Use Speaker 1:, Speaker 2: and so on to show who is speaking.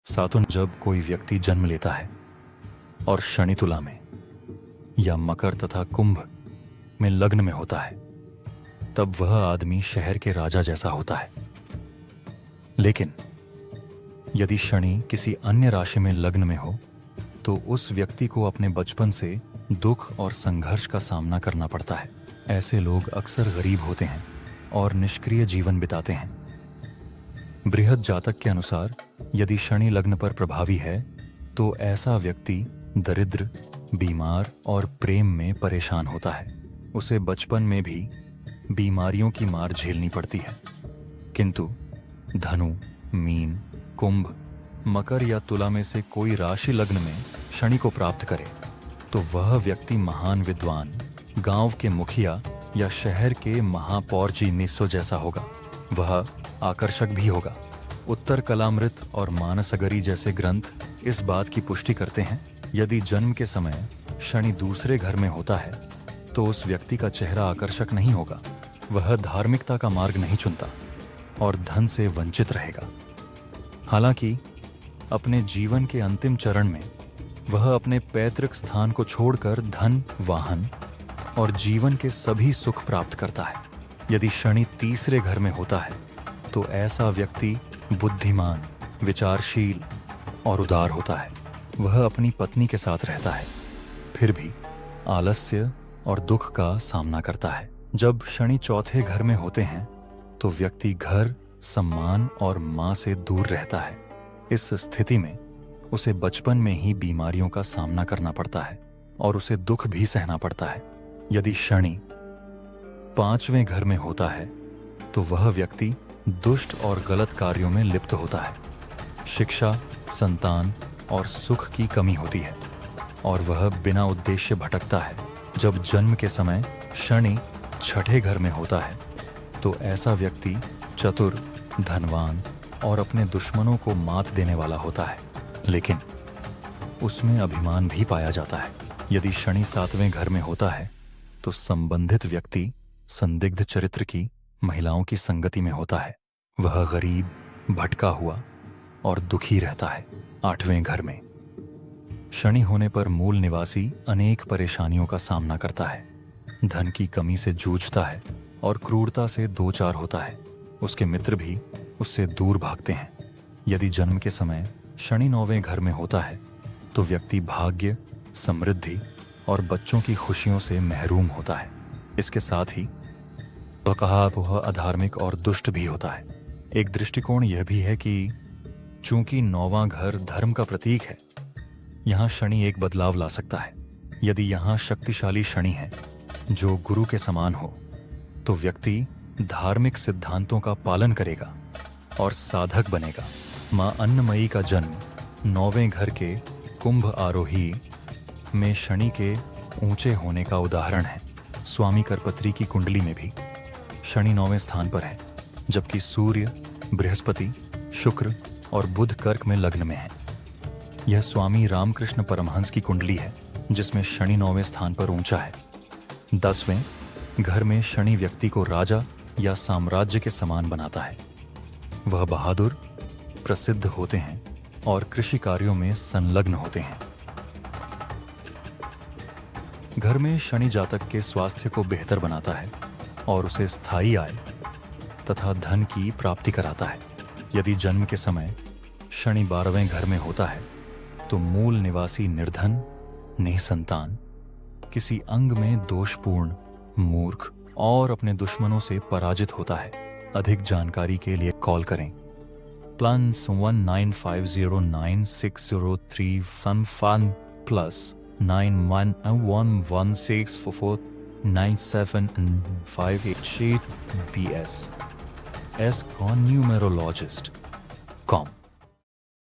Speaker 1: सातों जब कोई व्यक्ति जन्म लेता है और शनि तुला में या मकर तथा कुंभ में लग्न में होता है, तब वह आदमी शहर के राजा जैसा होता है। लेकिन यदि शनि किसी अन्य राशि में लग्न में हो तो उस व्यक्ति को अपने बचपन से दुख और संघर्ष का सामना करना पड़ता है। ऐसे लोग अक्सर गरीब होते हैं और निष्क्रिय जीवन बिताते हैं। बृहद जातक के अनुसार यदि शनि लग्न पर प्रभावी है तो ऐसा व्यक्ति दरिद्र, बीमार और प्रेम में परेशान होता है। उसे बचपन में भी बीमारियों की मार झेलनी पड़ती है। किंतु धनु, मीन, कुंभ, मकर या तुला में से कोई राशि लग्न में शनि को प्राप्त करे तो वह व्यक्ति महान विद्वान, गांव के मुखिया या शहर के महापौर जी निस्सो जैसा होगा। वह आकर्षक भी होगा। उत्तर कलामृत और मानसगरी जैसे ग्रंथ इस बात की पुष्टि करते हैं, यदि जन्म के समय शनि दूसरे घर में होता है तो उस व्यक्ति का चेहरा आकर्षक नहीं होगा। वह धार्मिकता का मार्ग नहीं चुनता और धन से वंचित रहेगा। हालांकि अपने जीवन के अंतिम चरण में वह अपने पैतृक स्थान को छोड़कर धन, वाहन और जीवन के सभी सुख प्राप्त करता है। यदि शनि तीसरे घर में होता है तो ऐसा व्यक्ति बुद्धिमान, विचारशील और उदार होता है। वह अपनी पत्नी के साथ रहता है, फिर भी आलस्य और दुख का सामना करता है। जब शनि चौथे घर में होते हैं तो व्यक्ति घर, सम्मान और मां से दूर रहता है। इस स्थिति में उसे बचपन में ही बीमारियों का सामना करना पड़ता है और उसे दुख भी सहना पड़ता है। यदि शनि पांचवें घर में होता है तो वह व्यक्ति दुष्ट और गलत कार्यों में लिप्त होता है। शिक्षा, संतान और सुख की कमी होती है और वह बिना उद्देश्य भटकता है। जब जन्म के समय शनि छठे घर में होता है तो ऐसा व्यक्ति चतुर, धनवान और अपने दुश्मनों को मात देने वाला होता है, लेकिन उसमें अभिमान भी पाया जाता है। यदि शनि सातवें घर में होता है तो संबंधित व्यक्ति संदिग्ध चरित्र की महिलाओं की संगति में होता है। वह गरीब, भटका हुआ और दुखी रहता है। आठवें घर में शनि होने पर मूल निवासी अनेक परेशानियों का सामना करता है। धन की कमी से जूझता है और क्रूरता से दो चार होता है। उसके मित्र भी उससे दूर भागते हैं। यदि जन्म के समय शनि नौवें घर में होता है तो व्यक्ति भाग्य, समृद्धि और बच्चों की खुशियों से महरूम होता है। इसके साथ ही वह अधार्मिक और दुष्ट भी होता है। एक दृष्टिकोण यह भी है कि चूंकि नौवां घर धर्म का प्रतीक है, यहाँ शनि एक बदलाव ला सकता है। यदि यहाँ शक्तिशाली शनि है जो गुरु के समान हो तो व्यक्ति धार्मिक सिद्धांतों का पालन करेगा और साधक बनेगा। मां अन्नमयी का जन्म नौवें घर के कुंभ आरोही में शनि के ऊंचे होने का उदाहरण है। स्वामी करपत्री की कुंडली में भी शनि नौवें स्थान पर है, जबकि सूर्य, बृहस्पति, शुक्र और बुध कर्क में लग्न में है। यह स्वामी रामकृष्ण परमहंस की कुंडली है जिसमें शनि नौवें स्थान पर ऊंचा है। 10वें घर में शनि व्यक्ति को राजा या साम्राज्य के समान बनाता है। वह बहादुर, प्रसिद्ध होते हैं और कृषि कार्यों में संलग्न होते हैं। घर में शनि जातक के स्वास्थ्य को बेहतर बनाता है और उसे स्थायी आय तथा धन की प्राप्ति कराता है। यदि जन्म के समय शनि 12वें घर में होता है तो मूल निवासी निर्धन, निसंतान, किसी अंग में दोषपूर्ण, मूर्ख और अपने दुश्मनों से पराजित होता है। अधिक जानकारी के लिए कॉल करें +19509603 +911164497588 BS. Numerologist.com